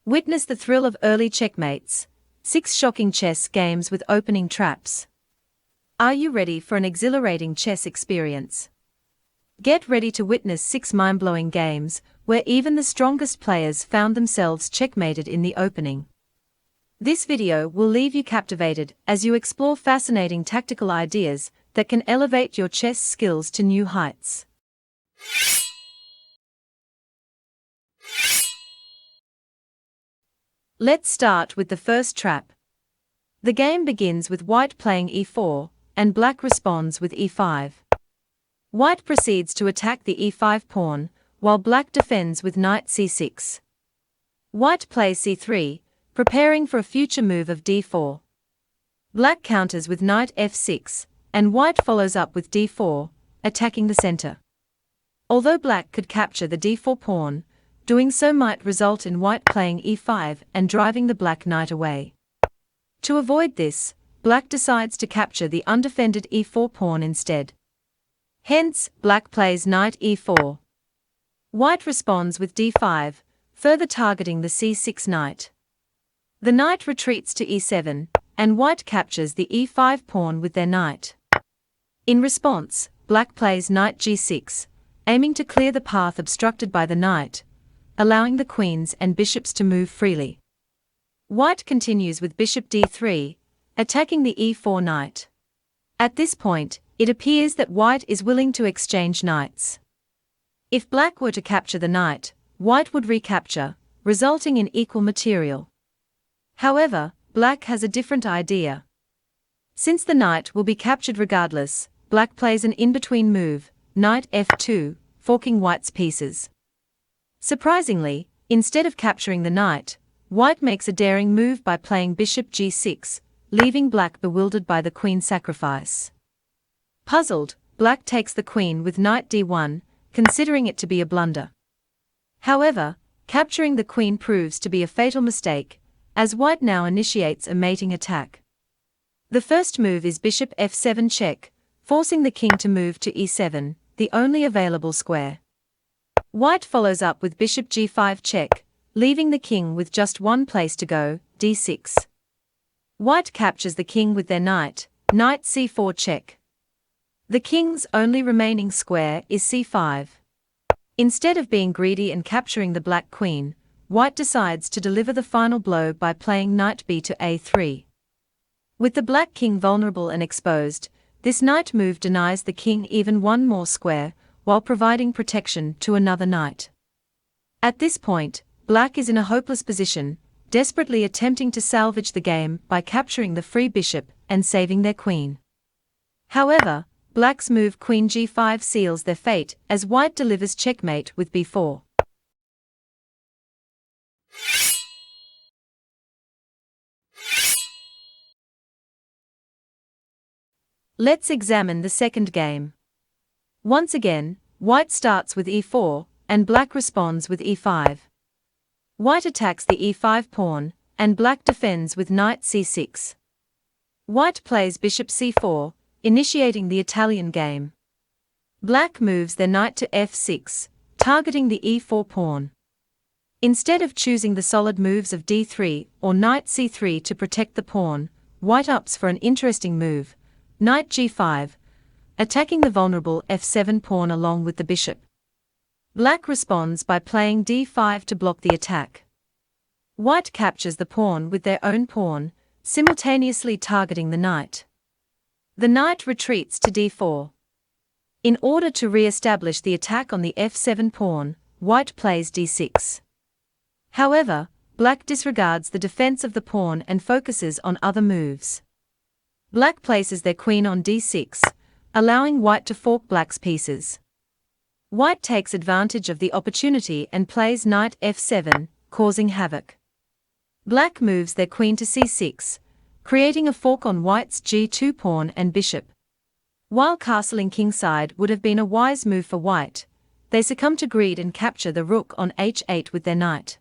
Witness the thrill of early checkmates, 6 shocking chess games with opening traps. Are you ready for an exhilarating chess experience? Get ready to witness 6 mind-blowing games, where even the strongest players found themselves checkmated in the opening. This video will leave you captivated as you explore fascinating tactical ideas that can elevate your chess skills to new heights. Let's start with the first trap. The game begins with white playing e4, and black responds with e5. White proceeds to attack the e5 pawn, while black defends with knight c6. White plays c3, preparing for a future move of d4. Black counters with knight f6, and white follows up with d4, attacking the center. Although black could capture the d4 pawn, doing so might result in white playing e5 and driving the black knight away. To avoid this, black decides to capture the undefended e4 pawn instead. Hence, black plays knight e4. White responds with d5, further targeting the c6 knight. The knight retreats to e7, and white captures the e5 pawn with their knight. In response, black plays knight g6, aiming to clear the path obstructed by the knight, allowing the queens and bishops to move freely. White continues with bishop d3, attacking the e4 knight. At this point, it appears that white is willing to exchange knights. If black were to capture the knight, white would recapture, resulting in equal material. However, black has a different idea. Since the knight will be captured regardless, black plays an in-between move, knight f2, forking white's pieces. Surprisingly, instead of capturing the knight, white makes a daring move by playing bishop g6, leaving black bewildered by the queen sacrifice. Puzzled, black takes the queen with knight d1, considering it to be a blunder. However, capturing the queen proves to be a fatal mistake, as white now initiates a mating attack. The first move is bishop f7 check, forcing the king to move to e7, the only available square. White follows up with bishop g5 check, leaving the king with just one place to go, d6. White captures the king with their knight, knight c4 check. The king's only remaining square is c5. Instead of being greedy and capturing the black queen, white decides to deliver the final blow by playing knight b to a3. With the black king vulnerable and exposed, this knight move denies the king even one more square, while providing protection to another knight. At this point, black is in a hopeless position, desperately attempting to salvage the game by capturing the free bishop and saving their queen. However, black's move queen g5 seals their fate as white delivers checkmate with b4. Let's examine the second game. Once again, white starts with e4, and black responds with e5. White attacks the e5 pawn, and black defends with knight c6. White plays bishop c4, initiating the Italian game. Black moves their knight to f6, targeting the e4 pawn. Instead of choosing the solid moves of d3 or knight c3 to protect the pawn, white opts for an interesting move, knight g5, attacking the vulnerable f7 pawn along with the bishop. Black responds by playing d5 to block the attack. White captures the pawn with their own pawn, simultaneously targeting the knight. The knight retreats to d4. In order to re-establish the attack on the f7 pawn, white plays d6. However, black disregards the defense of the pawn and focuses on other moves. Black places their queen on d6, allowing white to fork black's pieces. White takes advantage of the opportunity and plays knight f7, causing havoc. Black moves their queen to c6, creating a fork on white's g2 pawn and bishop. While castling kingside would have been a wise move for white, they succumb to greed and capture the rook on h8 with their knight.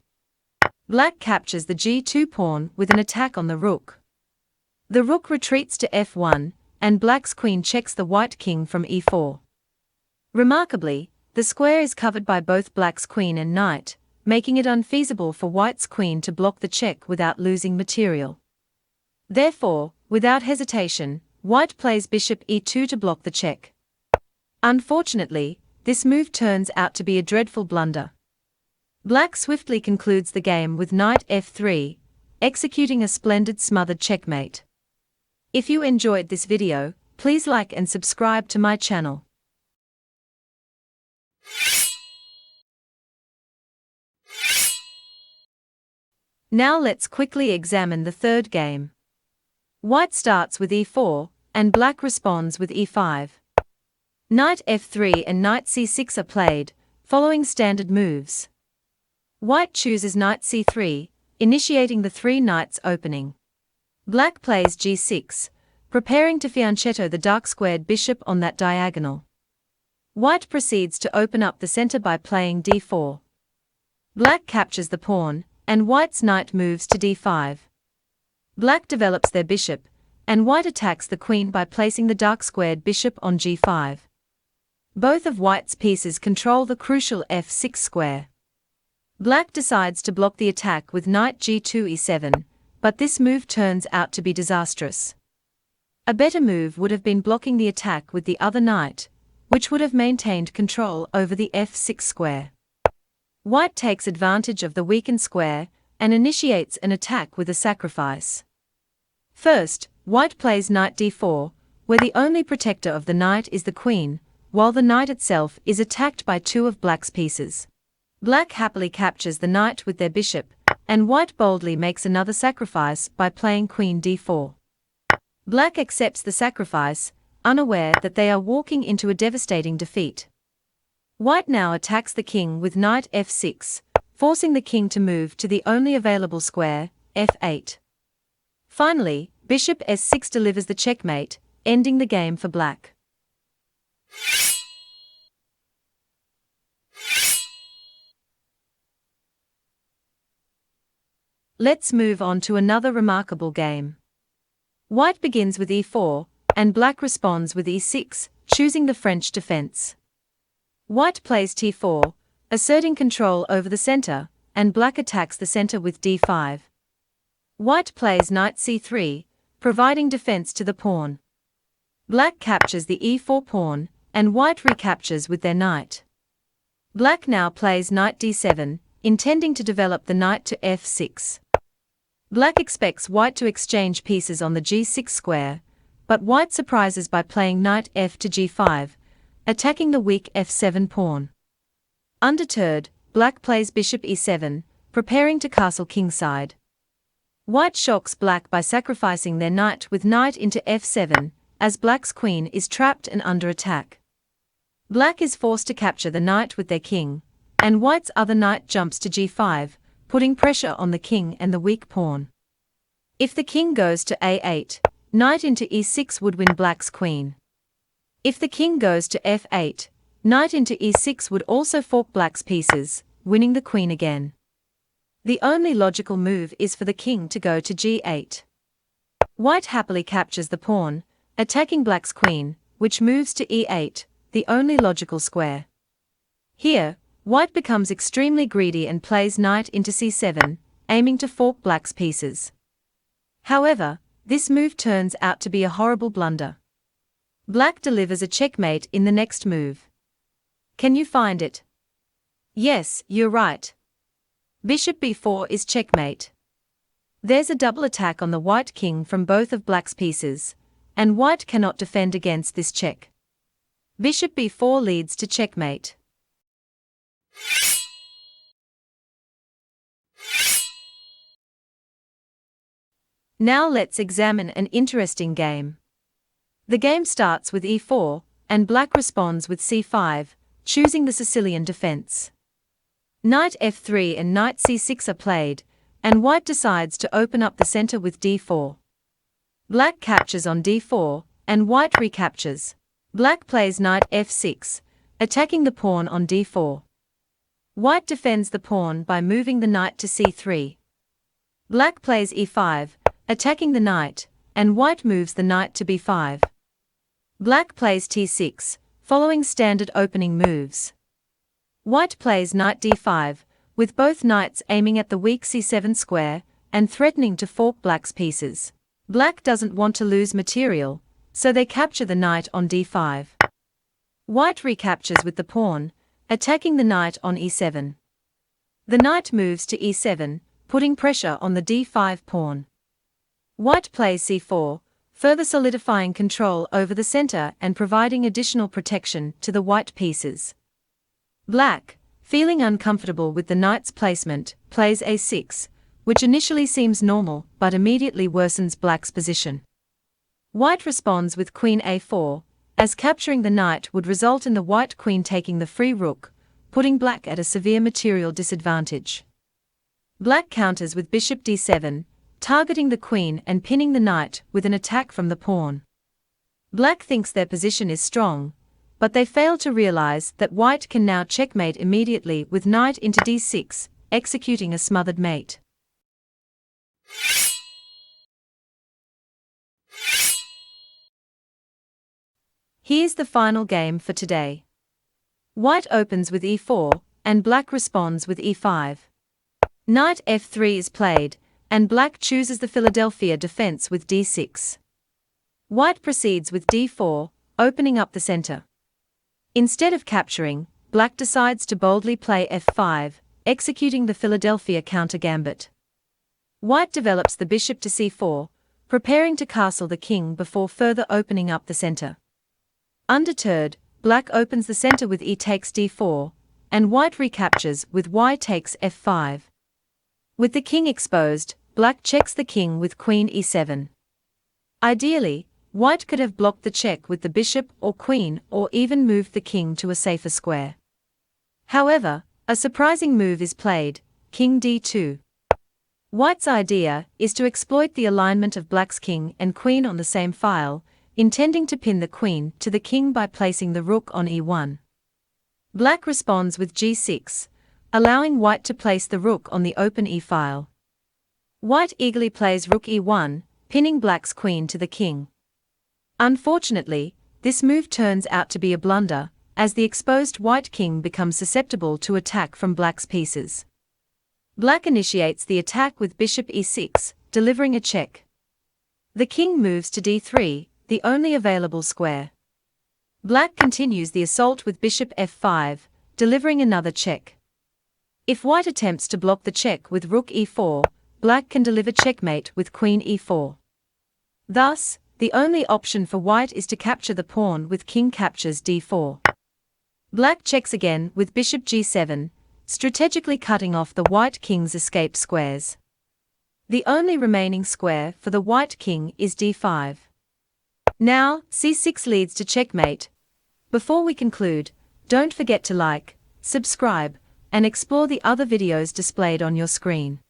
Black captures the g2 pawn with an attack on the rook. The rook retreats to f1, and black's queen checks the white king from e4. Remarkably, the square is covered by both black's queen and knight, making it unfeasible for white's queen to block the check without losing material. Therefore, without hesitation, white plays bishop e2 to block the check. Unfortunately, this move turns out to be a dreadful blunder. Black swiftly concludes the game with knight f3, executing a splendid smothered checkmate. If you enjoyed this video, please like and subscribe to my channel. Now let's quickly examine the third game. White starts with e4, and black responds with e5. Knight f3 and knight c6 are played, following standard moves. White chooses knight c3, initiating the three knights opening. Black plays g6, preparing to fianchetto the dark-squared bishop on that diagonal. White proceeds to open up the center by playing d4. Black captures the pawn, and white's knight moves to d5. Black develops their bishop, and white attacks the queen by placing the dark-squared bishop on g5. Both of white's pieces control the crucial f6 square. Black decides to block the attack with knight g2 e7, but this move turns out to be disastrous. A better move would have been blocking the attack with the other knight, which would have maintained control over the f6 square. White takes advantage of the weakened square and initiates an attack with a sacrifice. First, white plays knight d4, where the only protector of the knight is the queen, while the knight itself is attacked by two of black's pieces. Black happily captures the knight with their bishop, and white boldly makes another sacrifice by playing queen d4. Black accepts the sacrifice, unaware that they are walking into a devastating defeat. White now attacks the king with knight f6, forcing the king to move to the only available square, f8. Finally, bishop s6 delivers the checkmate, ending the game for black. Let's move on to another remarkable game. White begins with e4, and black responds with e6, choosing the French defense. White plays t4, asserting control over the center, and black attacks the center with d5. White plays knight c3, providing defense to the pawn. Black captures the e4 pawn, and white recaptures with their knight. Black now plays knight d7, intending to develop the knight to f6. Black expects white to exchange pieces on the g6 square, but white surprises by playing knight f to g5, attacking the weak f7 pawn. Undeterred, black plays bishop e7, preparing to castle kingside. White shocks black by sacrificing their knight with knight into f7, as black's queen is trapped and under attack. Black is forced to capture the knight with their king, and white's other knight jumps to g5, putting pressure on the king and the weak pawn. If the king goes to a8, knight into e6 would win black's queen. If the king goes to f8, knight into e6 would also fork black's pieces, winning the queen again. The only logical move is for the king to go to g8. White happily captures the pawn, attacking black's queen, which moves to e8, the only logical square. Here, white becomes extremely greedy and plays knight into c7, aiming to fork black's pieces. However, this move turns out to be a horrible blunder. Black delivers a checkmate in the next move. Can you find it? Yes, you're right. Bishop b4 is checkmate. There's a double attack on the white king from both of black's pieces, and white cannot defend against this check. Bishop b4 leads to checkmate. Now let's examine an interesting game. The game starts with e4, and black responds with c5, choosing the Sicilian defense. Knight f3 and knight c6 are played, and white decides to open up the center with d4. Black captures on d4, and white recaptures. Black plays knight f6, attacking the pawn on d4. White defends the pawn by moving the knight to c3. Black plays e5, attacking the knight, and white moves the knight to b5. Black plays t6, following standard opening moves. White plays knight d5, with both knights aiming at the weak c7 square and threatening to fork black's pieces. Black doesn't want to lose material, so they capture the knight on d5. White recaptures with the pawn, attacking the knight on e7. The knight moves to e7, putting pressure on the d5 pawn. White plays c4, further solidifying control over the center and providing additional protection to the white pieces. Black, feeling uncomfortable with the knight's placement, plays a6, which initially seems normal but immediately worsens black's position. White responds with queen a4, as capturing the knight would result in the white queen taking the free rook, putting black at a severe material disadvantage. Black counters with bishop d7, targeting the queen and pinning the knight with an attack from the pawn. Black thinks their position is strong, but they fail to realize that white can now checkmate immediately with knight into d6, executing a smothered mate. Here's the final game for today. White opens with e4, and black responds with e5. Knight f3 is played, and black chooses the Philadelphia defense with d6. White proceeds with d4, opening up the center. Instead of capturing, black decides to boldly play f5, executing the Philadelphia counter gambit. White develops the bishop to c4, preparing to castle the king before further opening up the center. Undeterred, black opens the center with e takes d4, and white recaptures with y takes f5. With the king exposed, black checks the king with queen e7. Ideally, white could have blocked the check with the bishop or queen or even moved the king to a safer square. However, a surprising move is played, king d2. White's idea is to exploit the alignment of black's king and queen on the same file, intending to pin the queen to the king by placing the rook on e1. Black responds with g6, allowing white to place the rook on the open e-file. White eagerly plays rook e1, pinning black's queen to the king. Unfortunately, this move turns out to be a blunder, as the exposed white king becomes susceptible to attack from black's pieces. Black initiates the attack with bishop e6, delivering a check. The king moves to d3, the only available square. Black continues the assault with bishop f5, delivering another check. If white attempts to block the check with rook e4, black can deliver checkmate with queen e4. Thus, the only option for white is to capture the pawn with king captures d4. Black checks again with bishop g7, strategically cutting off the white king's escaped squares. The only remaining square for the white king is d5. Now, c6 leads to checkmate. Before we conclude, don't forget to like, subscribe, and explore the other videos displayed on your screen.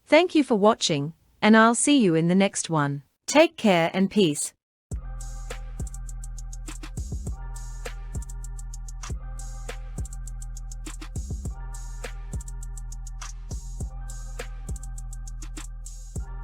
Thank you for watching, and I'll see you in the next one. Take care and peace.